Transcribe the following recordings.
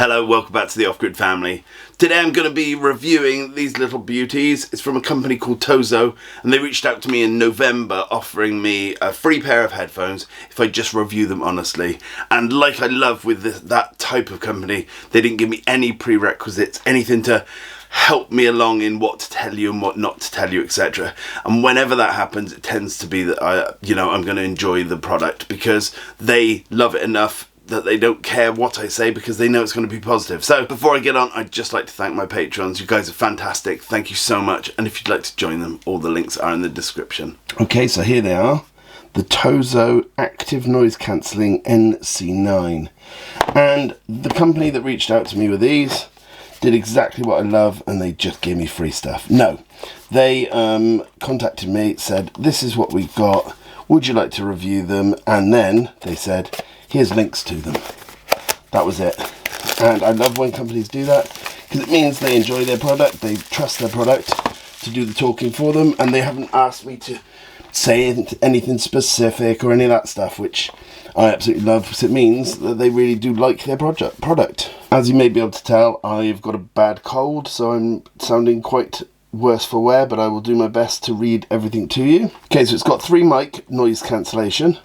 Hello, welcome back to the Off-Grid family. Today I'm going to be reviewing these little beauties. It's from a company called TOZO, and they reached out to me in November offering me a free pair of headphones if I just review them honestly. And like I love with that type of company, they didn't give me any prerequisites, anything to help me along in what to tell you and what not to tell you, etc. And whenever that happens, it tends to be that I'm going to enjoy the product because they love it enough that they don't care what I say because they know it's going to be positive. So before I get on, I'd just like to thank my patrons. You guys are fantastic. Thank you so much. And if you'd like to join them, all the links are in the description. Okay, so here they are. The TOZO Active Noise Cancelling NC9. And the company that reached out to me with these did exactly what I love, and they just gave me free stuff. No, they contacted me, said, this is what we've got. Would you like to review them? And then they said, here's links to them. That was it. And I love when companies do that because it means they enjoy their product, they trust their product to do the talking for them, and they haven't asked me to say anything specific or any of that stuff, which I absolutely love because it means that they really do like their product. As you may be able to tell, I've got a bad cold, so I'm sounding quite worse for wear, but I will do my best to read everything to you. Okay, so it's got 3 mic noise cancellation.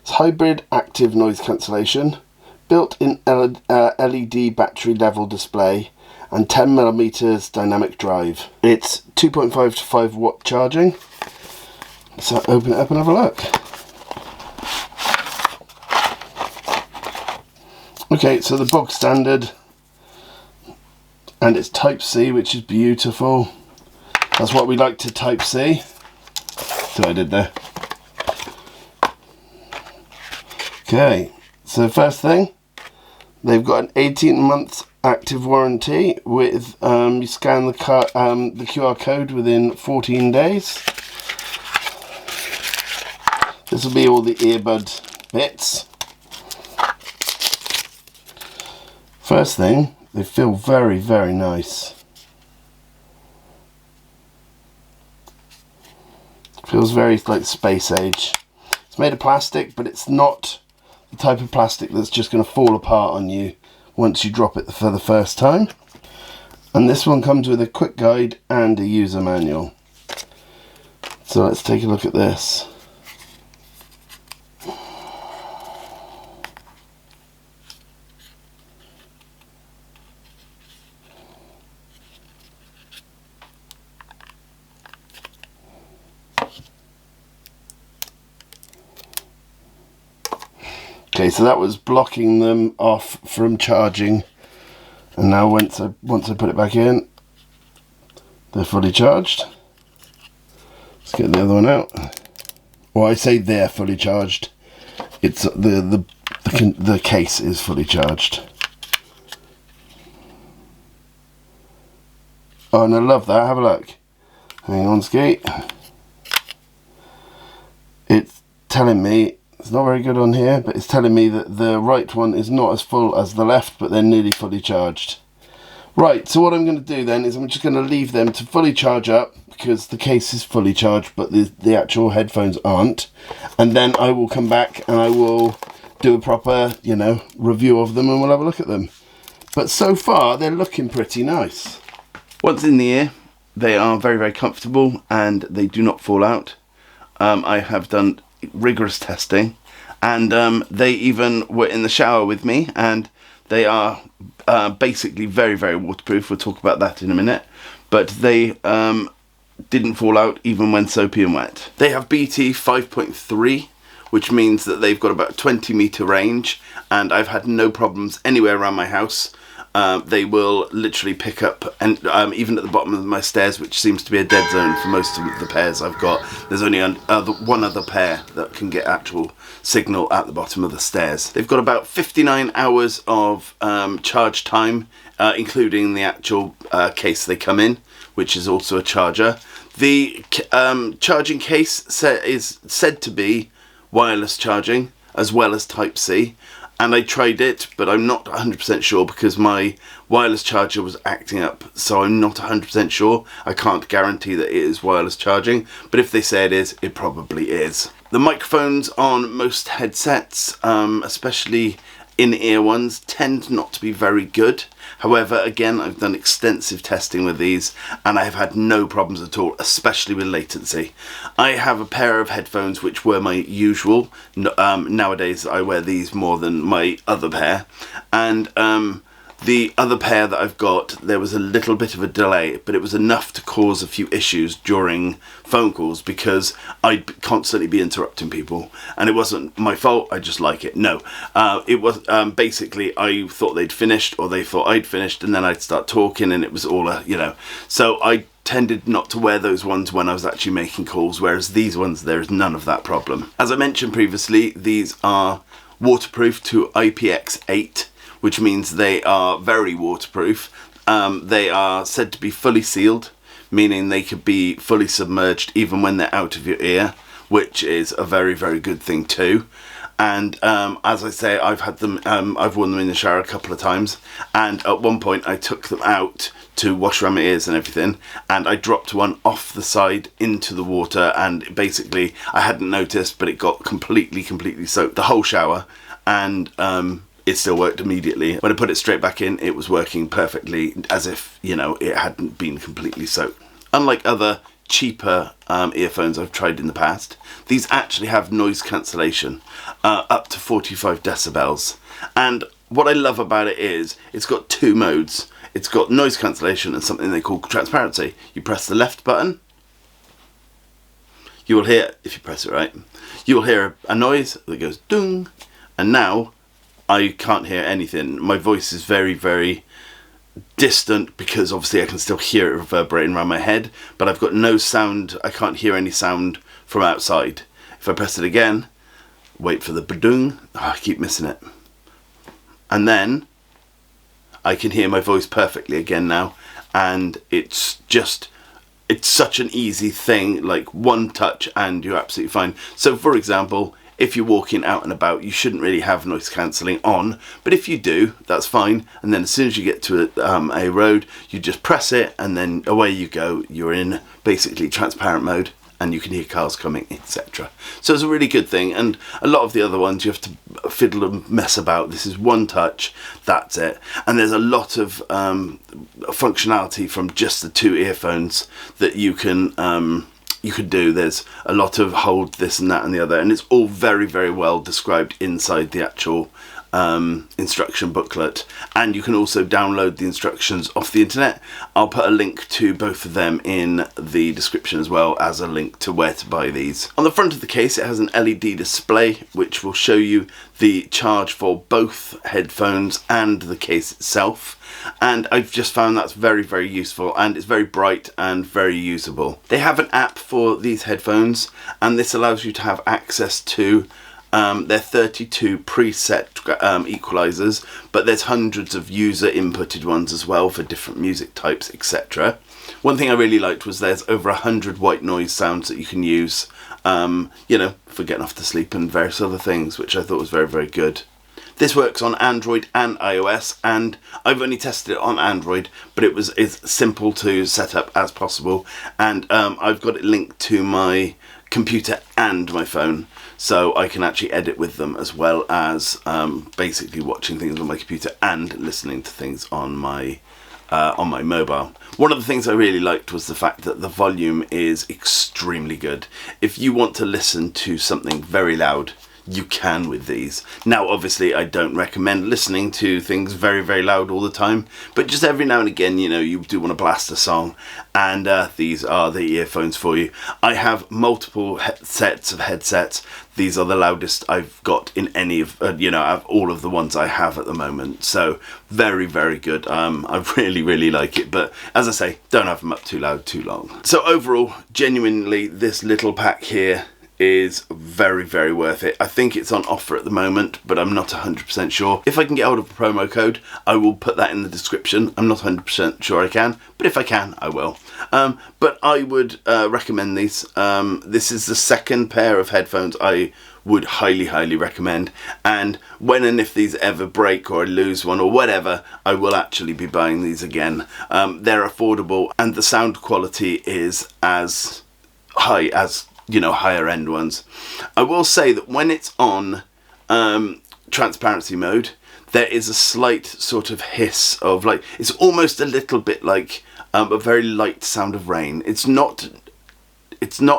It's hybrid active noise cancellation, built-in LED battery level display, and 10mm dynamic drive. It's 2.5 to 5 watt charging. So open it up and have a look. Okay, so the bog standard, and it's Type-C, which is beautiful. That's what we like to Type-C. So I did there. Okay, so first thing, they've got an 18-month active warranty with you scan the QR code within 14 days. This will be all the earbud bits. First thing, they feel very, very nice. Feels very like space age. It's made of plastic, but it's not the type of plastic that's just going to fall apart on you once you drop it for the first time. And this one comes with a quick guide and a user manual. So let's take a look at this. Okay, so that was blocking them off from charging, and now once I put it back in, they're fully charged. Let's get the other one out. Well, I say they're fully charged. It's the case is fully charged. Oh, and I love that. Have a look. Hang on, Skeet. It's telling me. It's not very good on here, but it's telling me that the right one is not as full as the left, but they're nearly fully charged. Right, so what I'm going to do then is I'm just going to leave them to fully charge up because the case is fully charged, but the actual headphones aren't. And then I will come back and I will do a proper, review of them, and we'll have a look at them. But so far, they're looking pretty nice. Once in the ear, they are very, very comfortable and they do not fall out. I have done rigorous testing, and they even were in the shower with me, and they are basically very, very waterproof. We'll talk about that in a minute, but they didn't fall out even when soapy and wet. They have BT 5.3, which means that they've got about 20-meter range, and I've had no problems anywhere around my house. They will literally pick up, and even at the bottom of my stairs, which seems to be a dead zone for most of the pairs I've got. There's only one other pair that can get actual signal at the bottom of the stairs. They've got about 59 hours of charge time, including the actual case they come in, which is also a charger. The charging case is said to be wireless charging as well as Type-C. And I tried it, but I'm not 100% sure because my wireless charger was acting up, so I'm not 100% sure. I can't guarantee that it is wireless charging, but if they say it is, it probably is. The microphones on most headsets, especially in-ear ones tend not to be very good. However, again, I've done extensive testing with these and I have had no problems at all, especially with latency. I have a pair of headphones which were my usual. Nowadays I wear these more than my other pair, and the other pair that I've got, there was a little bit of a delay, but it was enough to cause a few issues during phone calls because I'd constantly be interrupting people, and it wasn't my fault. I just like it. No, it was basically I thought they'd finished or they thought I'd finished, and then I'd start talking and it was all so I tended not to wear those ones when I was actually making calls, whereas these ones, there is none of that problem. As I mentioned previously, these are waterproof to IPX8, which means they are very waterproof. They are said to be fully sealed, meaning they could be fully submerged even when they're out of your ear, which is a very, very good thing too. And as I say, I've had them, I've worn them in the shower a couple of times, and at one point I took them out to wash around my ears and everything, and I dropped one off the side into the water, and basically I hadn't noticed, but it got completely soaked the whole shower, and it still worked immediately. When I put it straight back in, it was working perfectly, as if, it hadn't been completely soaked. Unlike other cheaper earphones I've tried in the past, these actually have noise cancellation up to 45 decibels. And what I love about it is it's got two modes. It's got noise cancellation and something they call transparency. You press the left button, you will hear, if you press it right, you will hear a noise that goes dung, and now I can't hear anything. My voice is very, very distant because obviously I can still hear it reverberating around my head, but I've got no sound. I can't hear any sound from outside. If I press it again, wait for the badung, I keep missing it. And then I can hear my voice perfectly again now, and it's such an easy thing, like one touch and you're absolutely fine. So for example, if you're walking out and about, you shouldn't really have noise cancelling on, but if you do, that's fine. And then as soon as you get to a road, you just press it and then away you go. You're in basically transparent mode and you can hear cars coming, etc. So it's a really good thing, and a lot of the other ones you have to fiddle and mess about. This is one touch, that's it. And there's a lot of functionality from just the two earphones that you could do. There's a lot of hold this and that and the other, and it's all very, very well described inside the actual instruction booklet, and you can also download the instructions off the internet. I'll put a link to both of them in the description, as well as a link to where to buy these. On the front of the case it has an LED display which will show you the charge for both headphones and the case itself, and I've just found that's very, very useful, and it's very bright and very usable. They have an app for these headphones, and this allows you to have access to their 32 preset equalizers, but there's hundreds of user inputted ones as well for different music types, etc. One thing I really liked was there's over 100 white noise sounds that you can use, for getting off to sleep and various other things, which I thought was very, very good. This works on Android and iOS, and I've only tested it on Android, but it was as simple to set up as possible, and I've got it linked to my computer and my phone, so I can actually edit with them, as well as basically watching things on my computer and listening to things on my mobile. One of the things I really liked was the fact that the volume is extremely good. If you want to listen to something very loud, you can with these. Now obviously I don't recommend listening to things very, very loud all the time, but just every now and again, you do want to blast a song, and these are the earphones for you. I have multiple sets of headsets. These are the loudest I've got in any of, of all of the ones I have at the moment. So very, very good. I really, really like it, but as I say, don't have them up too loud too long. So overall, genuinely, this little pack here is very, very worth it. I think it's on offer at the moment, but I'm not 100% sure. If I can get hold of a promo code, I will put that in the description. I'm not 100% sure I can, but if I can, I will. But I would recommend these. This is the second pair of headphones I would highly, highly recommend, and when and if these ever break or I lose one or whatever, I will actually be buying these again. They're affordable, and the sound quality is as high as higher end ones. I will say that when it's on transparency mode, there is a slight sort of hiss of like, it's almost a little bit like a very light sound of rain. It's not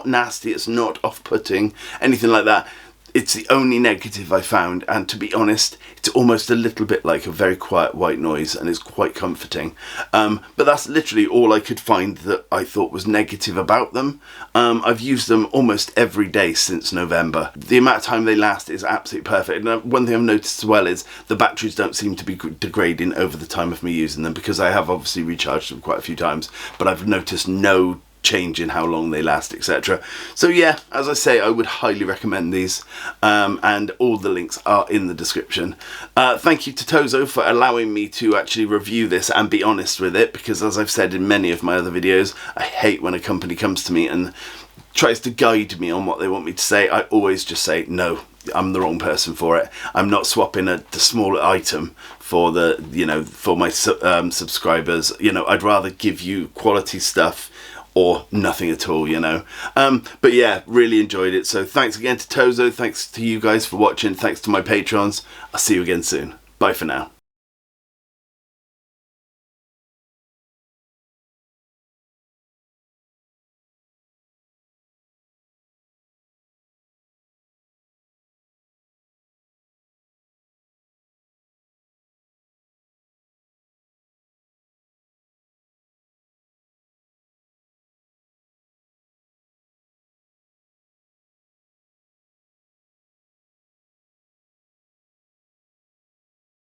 nasty, it's not off-putting, anything like that. It's the only negative I found, and to be honest, it's almost a little bit like a very quiet white noise, and it's quite comforting. But that's literally all I could find that I thought was negative about them. I've used them almost every day since November. The amount of time they last is absolutely perfect. And one thing I've noticed as well is the batteries don't seem to be degrading over the time of me using them, because I have obviously recharged them quite a few times, but I've noticed no change in how long they last, etc. So yeah, as I say, I would highly recommend these, and all the links are in the description. Thank you to TOZO for allowing me to actually review this and be honest with it, because as I've said in many of my other videos, I hate when a company comes to me and tries to guide me on what they want me to say. I always just say, no, I'm the wrong person for it. I'm not swapping the small item for the, you know, for my subscribers. You know, I'd rather give you quality stuff or nothing at all, you know. But yeah, really enjoyed it. So thanks again to TOZO. Thanks to you guys for watching. Thanks to my patrons. I'll see you again soon. Bye for now.